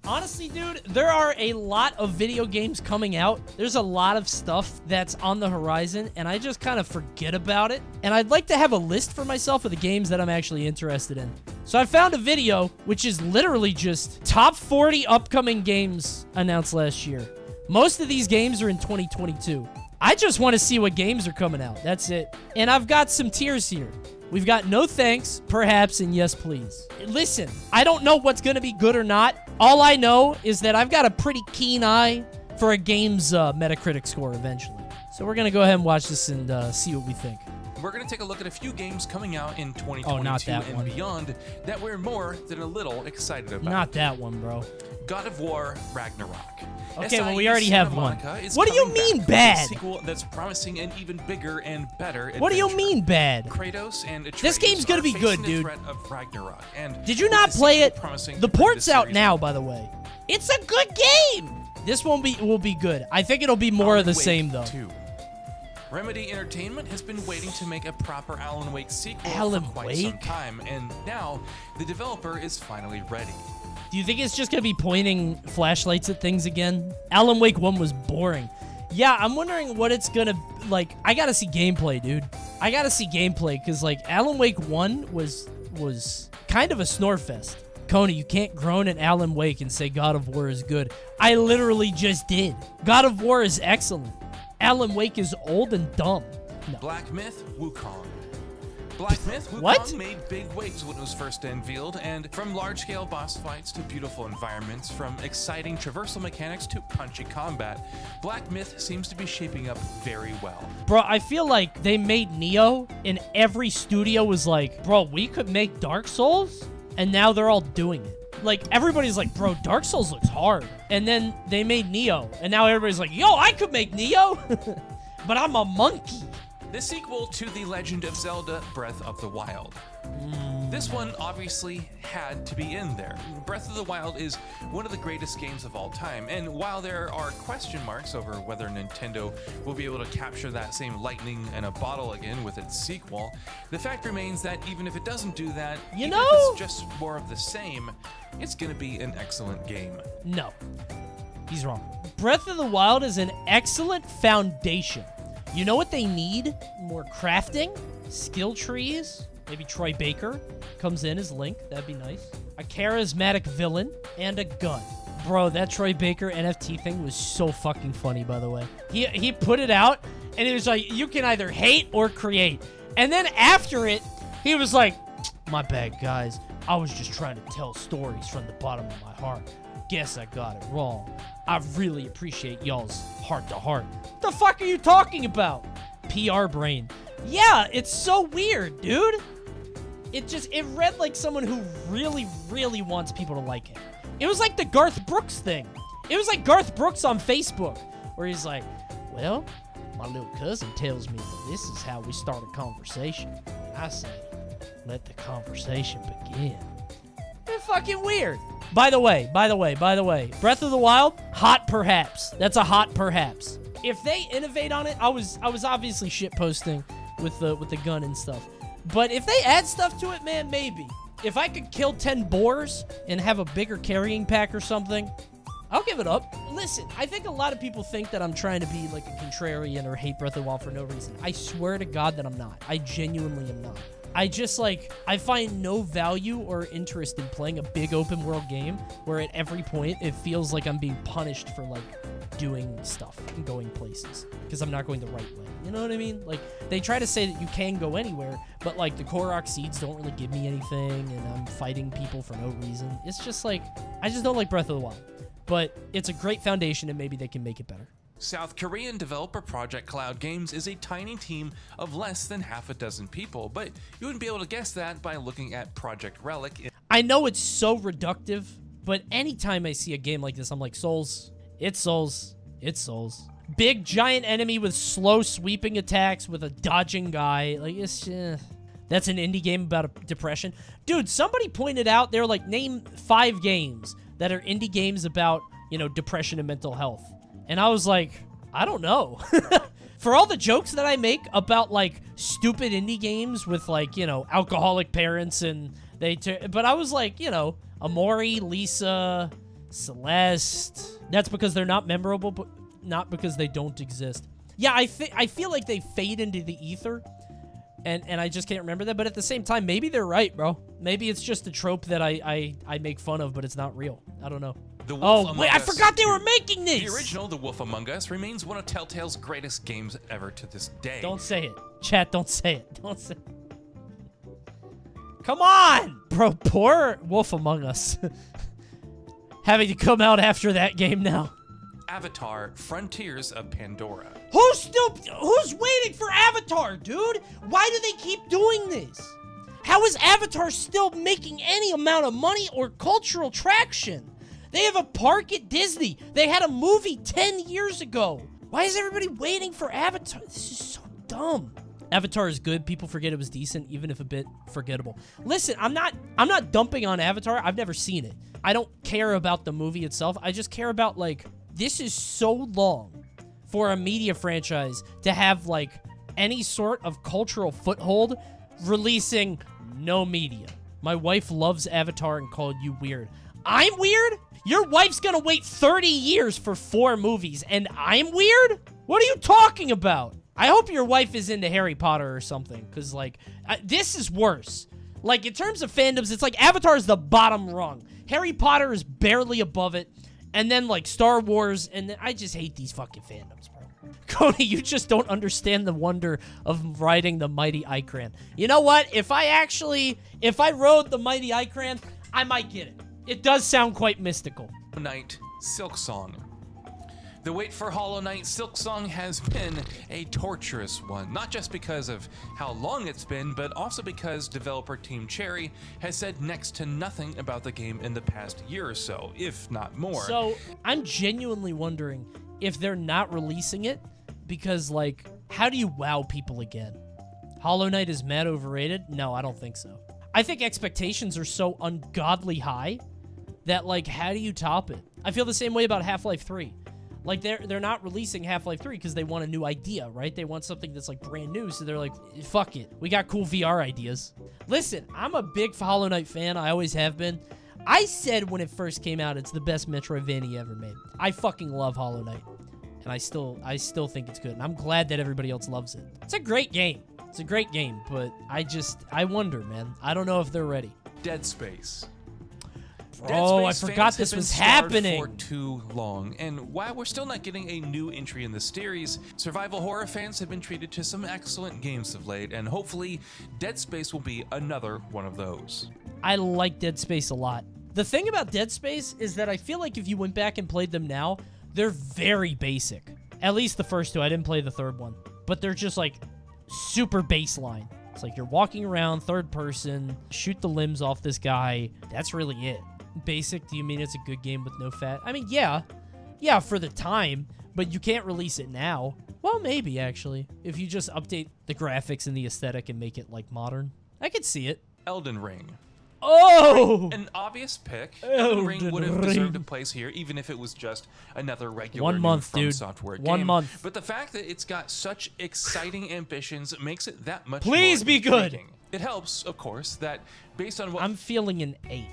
Honestly, dude, there are a lot of video games coming out. There's a lot of stuff that's on the horizon, and I just kind of forget about it. And I'd like to have a list for myself of the games that I'm actually interested in. So I found a video, which is literally just top 40 upcoming games announced last year. Most of these games are in 2022. I just want to see what games are coming out. That's it. And I've got some tiers here. We've got no thanks, perhaps, and yes, please. Listen, I don't know what's going to be good or not. All I know is that I've got a pretty keen eye for a game's Metacritic score eventually. So we're going to go ahead and watch this and see what we think. We're going to take a look at a few games coming out in 2022 and beyond that we're more than a little excited about. Not that one, bro. God of War Ragnarok. Okay, well, we already have one. What do you mean bad? A sequel that's promising an even bigger and better adventure. What do you mean bad? Kratos and Atreus this game's gonna be good, dude. threat of Ragnarok. And did you not play it? The port's out now, by the way. It's a good game. This will be good. I think it'll be more of the same, though. 2. Remedy Entertainment has been waiting to make a proper Alan Wake sequel for quite some time, and now the developer is finally ready. Do you think it's just gonna be pointing flashlights at things again? Alan Wake 1 was boring. Yeah, I'm wondering what it's gonna, like, I gotta see gameplay, dude. I gotta see gameplay, because, like, Alan Wake 1 was kind of a snore fest. Coney, you can't groan at Alan Wake and say God of War is good. I literally just did. God of War is excellent. Alan Wake is old and dumb. No. Black Myth Wukong. Black Myth Wukong made big waves when it was first unveiled, and from large-scale boss fights to beautiful environments, from exciting traversal mechanics to punchy combat, Black Myth seems to be shaping up very well. Bro, I feel like they made Neo, and every studio was like, bro, we could make Dark Souls, and now they're all doing it. Like, everybody's like, bro, Dark Souls looks hard. And then they made Neo, and now everybody's like, yo, I could make Neo, but I'm a monkey. The sequel to The Legend of Zelda Breath of the Wild. This one obviously had to be in there. Breath of the Wild is one of the greatest games of all time, and while there are question marks over whether Nintendo will be able to capture that same lightning in a bottle again with its sequel, the fact remains that even if it doesn't do that, even if it's just more of the same, it's gonna be an excellent game. No, he's wrong. Breath of the Wild is an excellent foundation. You know what they need? More crafting, skill trees, maybe Troy Baker comes in as Link, that'd be nice. A charismatic villain, and a gun. Bro, that Troy Baker NFT thing was so fucking funny, by the way. He put it out, and it was like, you can either hate or create. And then after it, he was like, my bad, guys. I was just trying to tell stories from the bottom of my heart. Guess I got it wrong. I really appreciate y'all's heart-to-heart. The fuck are you talking about? PR brain. Yeah, it's so weird, dude. It read like someone who really, really wants people to like him. It was like the Garth Brooks thing. It was like Garth Brooks on Facebook, where he's like, well, my little cousin tells me that this is how we start a conversation. I say, let the conversation begin. It's fucking weird. By the way, Breath of the Wild, hot perhaps. That's a hot perhaps. If they innovate on it, I was obviously shitposting with the gun and stuff. But if they add stuff to it, man, maybe. If I could kill 10 boars and have a bigger carrying pack or something, I'll give it up. Listen, I think a lot of people think that I'm trying to be like a contrarian or hate Breath of the Wild for no reason. I swear to God that I'm not. I genuinely am not. I just, like, I find no value or interest in playing a big open world game where at every point it feels like I'm being punished for, like, doing stuff and going places because I'm not going the right way. You know what I mean? Like, they try to say that you can go anywhere, but, like, the Korok seeds don't really give me anything, and I'm fighting people for no reason. It's just, like, I just don't like Breath of the Wild. But it's a great foundation, and maybe they can make it better. South Korean developer Project Cloud Games is a tiny team of less than half a dozen people, but you wouldn't be able to guess that by looking at Project RELIC. I know it's so reductive, but anytime I see a game like this, I'm like, Souls. It's Souls. It's Souls. Big, giant enemy with slow sweeping attacks with a dodging guy. Like, it's... that's an indie game about depression. Dude, somebody pointed out, they're like, name 5 games that are indie games about, you know, depression and mental health. And I was like, I don't know. For all the jokes that I make about, like, stupid indie games with, like, you know, alcoholic parents and but I was like, you know, Amori, Lisa, Celeste. That's because they're not memorable, but not because they don't exist. Yeah, I feel like they fade into the ether, and I just can't remember that. But at the same time, maybe they're right, bro. Maybe it's just a trope that I make fun of, but it's not real. I don't know. The Wolf Among wait, I Us forgot they were making this! The original The Wolf Among Us remains one of Telltale's greatest games ever to this day. Don't say it. Chat, don't say it. Don't say it. Come on! Bro, poor Wolf Among Us. Having to come out after that game now. Avatar: Frontiers of Pandora. Who's waiting for Avatar, dude? Why do they keep doing this? How is Avatar still making any amount of money or cultural traction? They have a park at Disney. They had a movie 10 years ago. Why is everybody waiting for Avatar? This is so dumb. Avatar is good. People forget it was decent, even if a bit forgettable. Listen, I'm not dumping on Avatar. I've never seen it. I don't care about the movie itself. I just care about, like, this is so long for a media franchise to have, like, any sort of cultural foothold releasing no media. My wife loves Avatar and called you weird. I'm weird? Your wife's gonna wait 30 years for 4 movies, and I'm weird? What are you talking about? I hope your wife is into Harry Potter or something, because, like, this is worse. Like, in terms of fandoms, it's like Avatar is the bottom rung. Harry Potter is barely above it, and then, like, Star Wars, and then I just hate these fucking fandoms, bro. Coney, you just don't understand the wonder of riding the mighty Ikran. You know what? If I rode the mighty Ikran, I might get it. It does sound quite mystical. Hollow Knight: Silksong. The wait for Hollow Knight Silksong has been a torturous one, not just because of how long it's been, but also because developer Team Cherry has said next to nothing about the game in the past year or so, if not more. So, I'm genuinely wondering if they're not releasing it because, like, how do you wow people again? Hollow Knight is mad overrated? No, I don't think so. I think expectations are so ungodly high that, like, how do you top it? I feel the same way about Half-Life 3. Like, they're not releasing Half-Life 3 because they want a new idea, right? They want something that's, like, brand new, so they're like, fuck it. We got cool VR ideas. Listen, I'm a big Hollow Knight fan. I always have been. I said when it first came out, it's the best Metroidvania ever made. I fucking love Hollow Knight. And I still think it's good. And I'm glad that everybody else loves it. It's a great game. It's a great game, but I wonder, man. I don't know if they're ready. Dead Space. Oh, I forgot this was happening. For too long, and while we're still not getting a new entry in the series, survival horror fans have been treated to some excellent games of late, and hopefully Dead Space will be another one of those. I like Dead Space a lot. The thing about Dead Space is that I feel like if you went back and played them now, they're very basic. At least the first 2. I didn't play the 3rd one, but they're just like super baseline. It's like you're walking around, 3rd person, shoot the limbs off this guy. That's really it. Basic, do you mean it's a good game with no fat? I mean, yeah, for the time, but you can't release it now. Well, maybe, actually. If you just update the graphics and the aesthetic and make it, like, modern. I could see it. Elden Ring. Oh! An obvious pick. Elden Ring would have deserved a place here, even if it was just another regular 1 month, From dude. Software game. 1 month. But the fact that it's got such exciting ambitions makes it that much Please more be good. intriguing. It helps, of course, that based on what... I'm feeling an 8.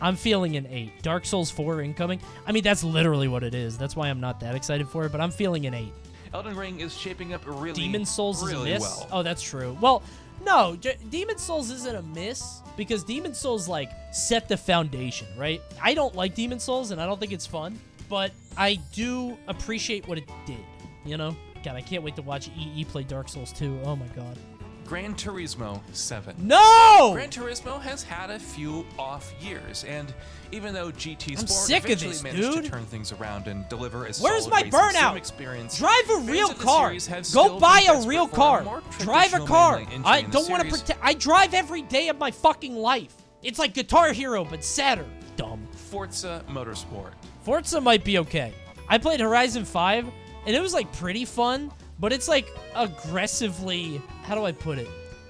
I'm feeling an 8. Dark Souls 4 incoming. I mean, that's literally what it is. That's why I'm not that excited for it, but I'm feeling an 8. Elden Ring is shaping up really Demon Souls really is a miss? well. Oh, that's true. Well, no, Demon Souls isn't a miss because Demon Souls, like, set the foundation, right? I don't like Demon Souls, and I don't think it's fun, but I do appreciate what it did, you know? God, I can't wait to watch EE play Dark Souls 2. Oh, my God. Gran Turismo 7. No! Gran Turismo has had a few off years, and even though GT I'm Sport sick of eventually this, managed dude. to turn things around and deliver a Where's solid my racing sim burnout? experience, Drive a fans real of the car. series have Go still buy been a desperate real for car. more Drive a traditional car. mainline entry I in the don't want to series. pretend. I drive every day of my fucking life. It's like Guitar Hero, but sadder. Dumb. Forza Motorsport. Forza might be okay. I played Horizon 5, and it was, like, pretty fun, but it's, like, aggressively... How do I put it?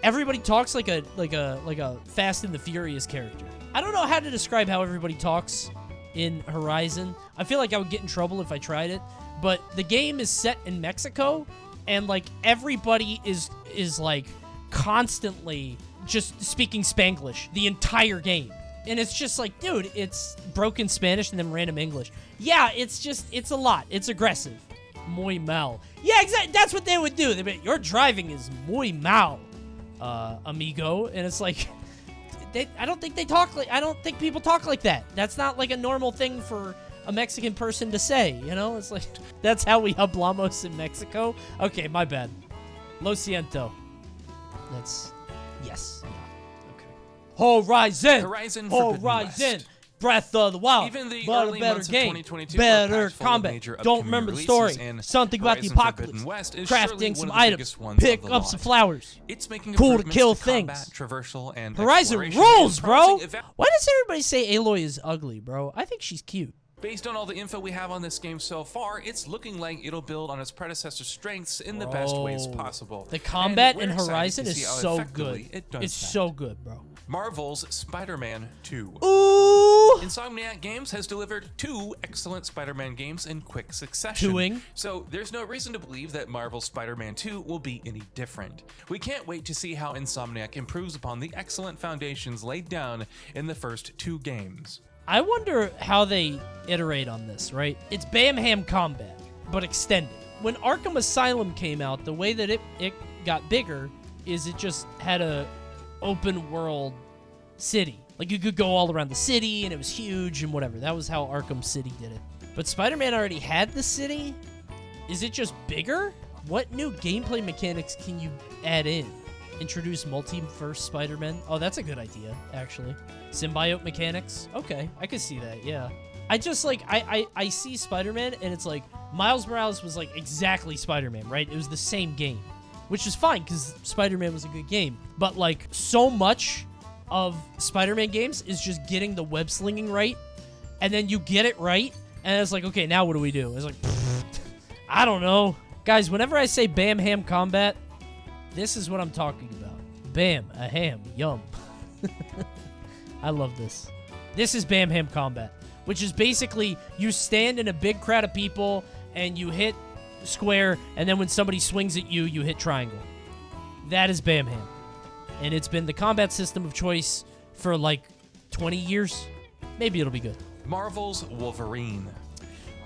Everybody talks like a Fast and the Furious character. I don't know how to describe how everybody talks in Horizon. I feel like I would get in trouble if I tried it, but the game is set in Mexico, and, like, everybody is like constantly just speaking Spanglish the entire game. And it's just like, dude, it's broken Spanish and then random English. Yeah, it's a lot. It's aggressive. Muy mal. Yeah, exactly. That's what they would do. They'd be, your driving is muy mal, amigo. And it's like, I don't think people talk like that. That's not like a normal thing for a Mexican person to say, you know? It's like, that's how we hablamos in Mexico. Okay, my bad. Lo siento. That's, yes. Horizon Forbidden West. Breath of the Wild. Even the but early a better months of game, 2022 better were packed full of combat. major Don't upcoming remember the releases, story. and Something about the Horizon apocalypse. Forbidden West is surely Crafting some one of the items. biggest ones Pick of the up lot. some flowers. It's making Cool to improvements kill combat, things. traversal, and Horizon exploration, rules, and bro. promising Why does everybody say Aloy is ugly, bro? I think she's cute. Based on all the info we have on this game so far, it's looking like it'll build on its predecessor's strengths in the best ways possible. The combat And in we're excited Horizon to is see how so effectively good. It does It's that. so good, bro. Marvel's Spider-Man 2. Ooh! Insomniac Games has delivered 2 excellent Spider-Man games in quick succession. Twoing. So there's no reason to believe that Marvel's Spider-Man 2 will be any different. We can't wait to see how Insomniac improves upon the excellent foundations laid down in the first 2 games. I wonder how they iterate on this, right? It's Bam Ham combat, but extended. When Arkham Asylum came out, the way that it got bigger is it just had a open world city. Like, you could go all around the city, and it was huge and whatever. That was how Arkham City did it. But Spider-Man already had the city? Is it just bigger? What new gameplay mechanics can you add in? Introduce multiverse Spider-Man? Oh, that's a good idea, actually. Symbiote mechanics? Okay, I could see that, yeah. I just, like, I see Spider-Man, and it's like, Miles Morales was, like, exactly Spider-Man, right? It was the same game. Which is fine, because Spider-Man was a good game. But, like, so much of Spider-Man games is just getting the web slinging right, and then you get it right, and it's like, okay, now what do we do? It's like, I don't know. Guys, whenever I say Bam Ham combat, this is what I'm talking about. Bam, a ham, yum. I love this. This is Bam Ham combat, which is basically you stand in a big crowd of people, and you hit square, and then when somebody swings at you, you hit triangle. That is Bam Ham. And it's been the combat system of choice for like 20 years. Maybe it'll be good. Marvel's Wolverine.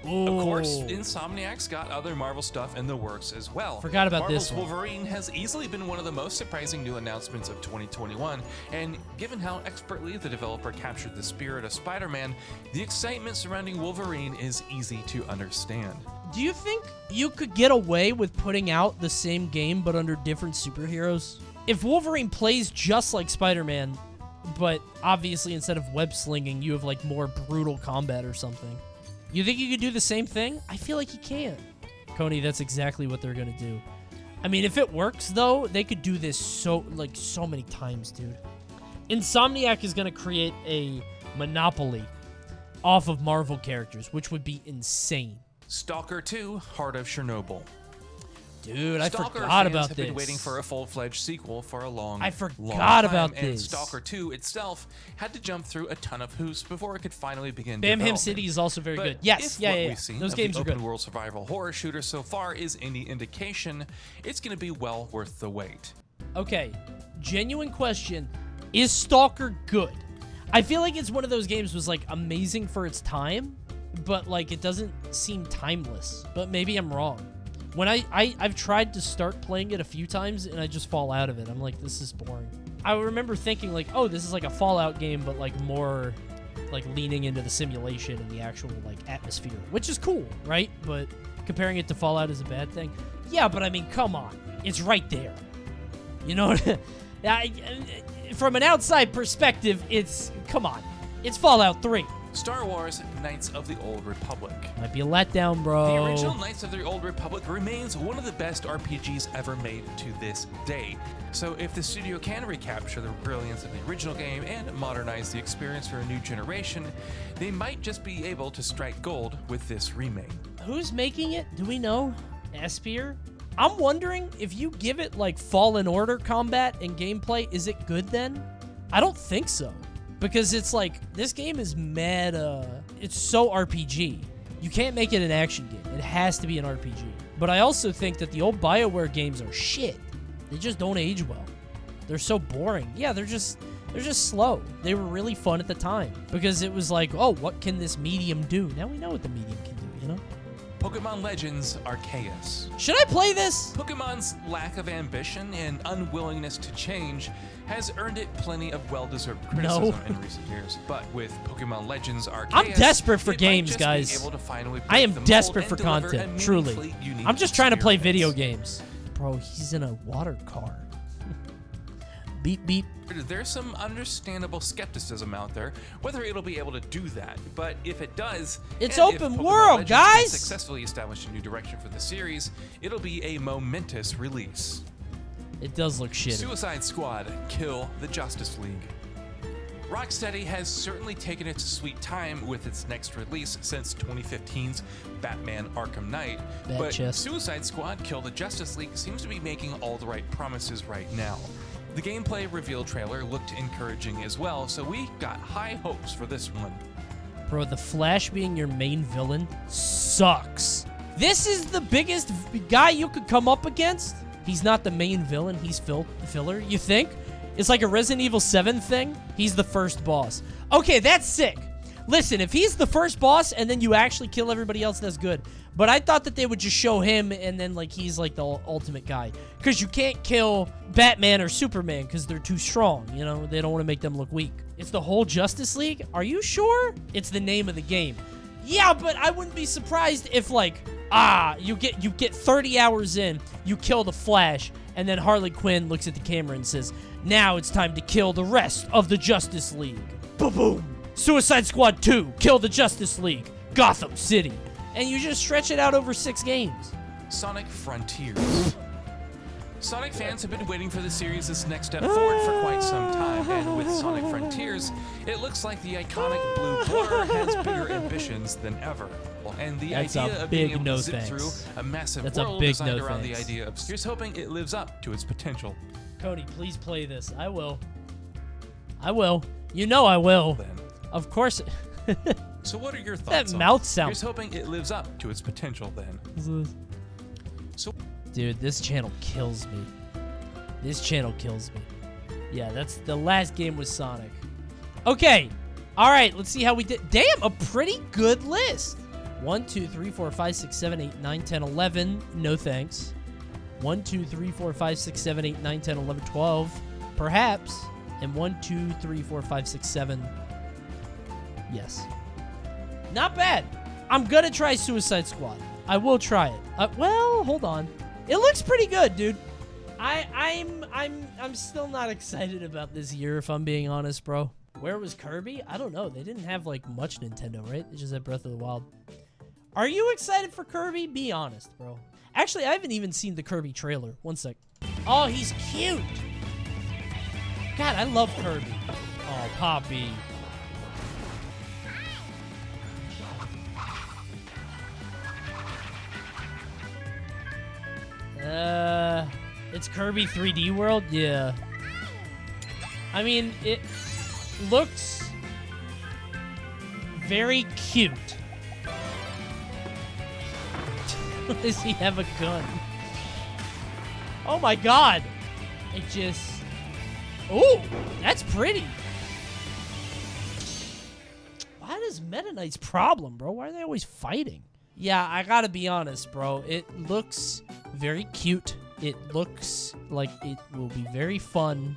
Ooh. Of course, Insomniac's got other Marvel stuff in the works as well. Forgot about Marvel's this one. Wolverine has easily been one of the most surprising new announcements of 2021, and given how expertly the developer captured the spirit of Spider-Man, the excitement surrounding Wolverine is easy to understand. Do you think you could get away with putting out the same game but under different superheroes? If Wolverine plays just like Spider-Man, but obviously instead of web slinging, you have like more brutal combat or something. You think you could do the same thing? I feel like you can. Coney, that's exactly what they're going to do. I mean, if it works, though, they could do this so many times, dude. Insomniac is going to create a monopoly off of Marvel characters, which would be insane. Stalker 2: Heart of Chernobyl. Dude, I Stalker forgot fans about have this. been waiting for a full-fledged sequel for a long I forgot long about time, and this. Stalker 2 itself had to jump through a ton of hoops before it could finally begin Bam Ham development. City is also very But good. Yes, if yeah, what yeah, yeah. we've seen Those of games the are good. open-world survival horror shooter so far is any indication, it's going to be well worth the wait. Okay, genuine question. Is Stalker good? I feel like it's one of those games was like amazing for its time, but like it doesn't seem timeless. But maybe I'm wrong. When I've tried to start playing it a few times and I just fall out of it. I'm like, this is boring. I remember thinking like, oh, this is like a Fallout game, but like more like leaning into the simulation and the actual like atmosphere, which is cool, right? But comparing it to Fallout is a bad thing. Yeah, but I mean, come on, it's right there. You know, from an outside perspective, come on, it's Fallout 3. Star Wars: Knights of the Old Republic. Might be a letdown, bro. The original Knights of the Old Republic remains one of the best RPGs ever made to this day. So if the studio can recapture the brilliance of the original game and modernize the experience for a new generation, they might just be able to strike gold with this remake. Who's making it? Do we know? Espier? I'm wondering if you give it like Fallen Order combat and gameplay, is it good then? I don't think so. Because it's like, this game is meta. It's so RPG. You can't make it an action game. It has to be an RPG. But I also think that the old BioWare games are shit. They just don't age well. They're so boring. Yeah, they're just They're just slow. They were really fun at the time because it was like, oh, what can this medium do? Now we know what the medium can do, you know? Pokemon Legends Arceus. Should I play this? Pokemon's lack of ambition and unwillingness to change has earned it plenty of well-deserved criticism in recent years. But with Pokemon Legends Arceus, I'm desperate for games, just guys. Be able to find a way to I am break the mold desperate and for deliver content, a truly. meaningfully unique I'm just trying to play video experience. games. Bro, he's in a water car. Beep, beep. There's some understandable skepticism out there whether it'll be able to do that, but if it does, It's and if open Pokemon world, Legends can guys! successfully establish a new direction for the series, it'll be a momentous release. It does look shitty. Suicide Squad: Kill the Justice League. Rocksteady has certainly taken its sweet time with its next release since 2015's Batman Arkham Knight, Bad but chest. Suicide Squad: Kill the Justice League seems to be making all the right promises right now. The gameplay reveal trailer looked encouraging as well, so we got high hopes for this one. Bro, the Flash being your main villain sucks. This is the biggest guy you could come up against. He's not the main villain, he's filler, you think? It's like a Resident Evil 7 thing. He's the first boss. Okay, that's sick. Listen, if he's the first boss and then you actually kill everybody else, that's good. But I thought that they would just show him and then, like, he's, like, the ultimate guy. Because you can't kill Batman or Superman because they're too strong, you know? They don't want to make them look weak. It's the whole Justice League? Are you sure? It's the name of the game. Yeah, but I wouldn't be surprised if, like, you get 30 hours in, you kill the Flash, and then Harley Quinn looks at the camera and says, now it's time to kill the rest of the Justice League. Boom! Suicide Squad 2, Kill the Justice League, Gotham City. And you just stretch it out over 6 games. Sonic Frontiers. Sonic fans have been waiting for the series' next step forward for quite some time, and with Sonic Frontiers, it looks like the iconic blue blur has bigger ambitions than ever. And the That's idea a of being big able no to zip thanks. through a massive That's a world big designed no around thanks. the idea of here's hoping it lives up to its potential. Coney, please play this. I will. I will. You know I will. Then. Of course. So what are your thoughts That on mouth it? sound. Here's hoping it lives up to its potential then. So Dude, this channel kills me. This channel kills me. Yeah, that's the last game with Sonic. Okay. All right, let's see how we did. Damn, a pretty good list. 1, 2, 3, 4, 5, 6, 7, 8, 9, 10, 11. No thanks. 1, 2, 3, 4, 5, 6, 7, 8, 9, 10, 11, 12. Perhaps. And 1, 2, 3, 4, 5, 6, 7. Yes. Not bad. I'm gonna try Suicide Squad. I will try it. Well, hold on. It looks pretty good, dude. I'm still not excited about this year, if I'm being honest, bro. Where was Kirby? I don't know. They didn't have, like, much Nintendo, right? They just had Breath of the Wild. Are you excited for Kirby? Be honest, bro. Actually, I haven't even seen the Kirby trailer. One sec. Oh, he's cute. God, I love Kirby. Oh, Poppy. It's Kirby 3D World? Yeah. I mean, it looks very cute. Does he have a gun? Oh my god! It just... Ooh! That's pretty! What is Meta Knight's problem, bro? Why are they always fighting? Yeah, I gotta be honest, bro. It looks very cute. It looks like it will be very fun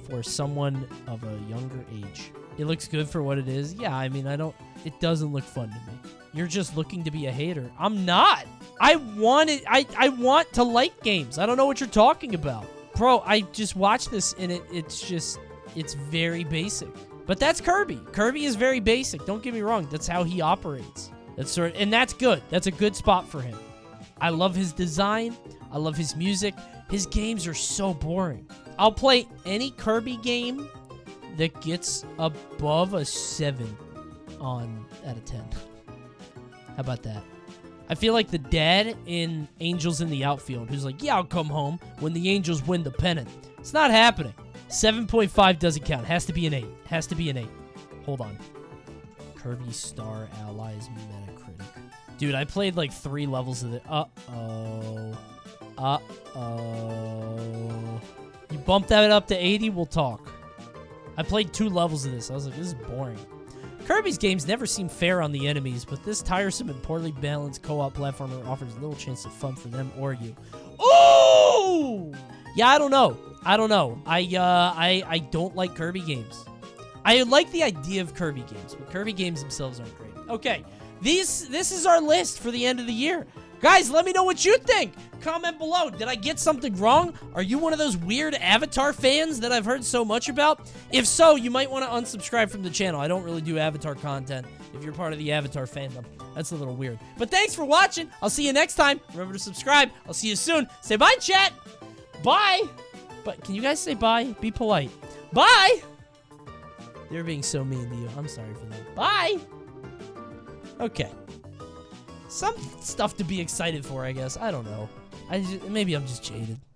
for someone of a younger age. It looks good for what it is. Yeah, I mean, it doesn't look fun to me. You're just looking to be a hater. I'm not. I want to like games. I don't know what you're talking about. Bro, I just watched this and it's very basic. But that's Kirby. Kirby is very basic. Don't get me wrong. That's how he operates. And that's good. That's a good spot for him. I love his design. I love his music. His games are so boring. I'll play any Kirby game that gets above a 7 out of 10. How about that? I feel like the dad in Angels in the Outfield who's like, yeah, I'll come home when the Angels win the pennant. It's not happening. 7.5 doesn't count. Has to be an 8. Has to be an 8. Hold on. Kirby Star Allies Metacritic. Dude, I played like 3 levels of it. Uh-oh. Uh-oh. You bump that up to 80, we'll talk. I played 2 levels of this. I was like, this is boring. Kirby's games never seem fair on the enemies, but this tiresome and poorly balanced co-op platformer offers little chance of fun for them or you. Ooh! Yeah, I don't know. I don't like Kirby games. I like the idea of Kirby games, but Kirby games themselves aren't great. Okay, this is our list for the end of the year. Guys, let me know what you think. Comment below. Did I get something wrong? Are you one of those weird Avatar fans that I've heard so much about? If so, you might want to unsubscribe from the channel. I don't really do Avatar content if you're part of the Avatar fandom. That's a little weird. But thanks for watching. I'll see you next time. Remember to subscribe. I'll see you soon. Say bye, chat. Bye. But can you guys say bye? Be polite. Bye. They're being so mean to you. I'm sorry for that. Bye. Okay. Some stuff to be excited for, I guess. I don't know. Maybe I'm just jaded.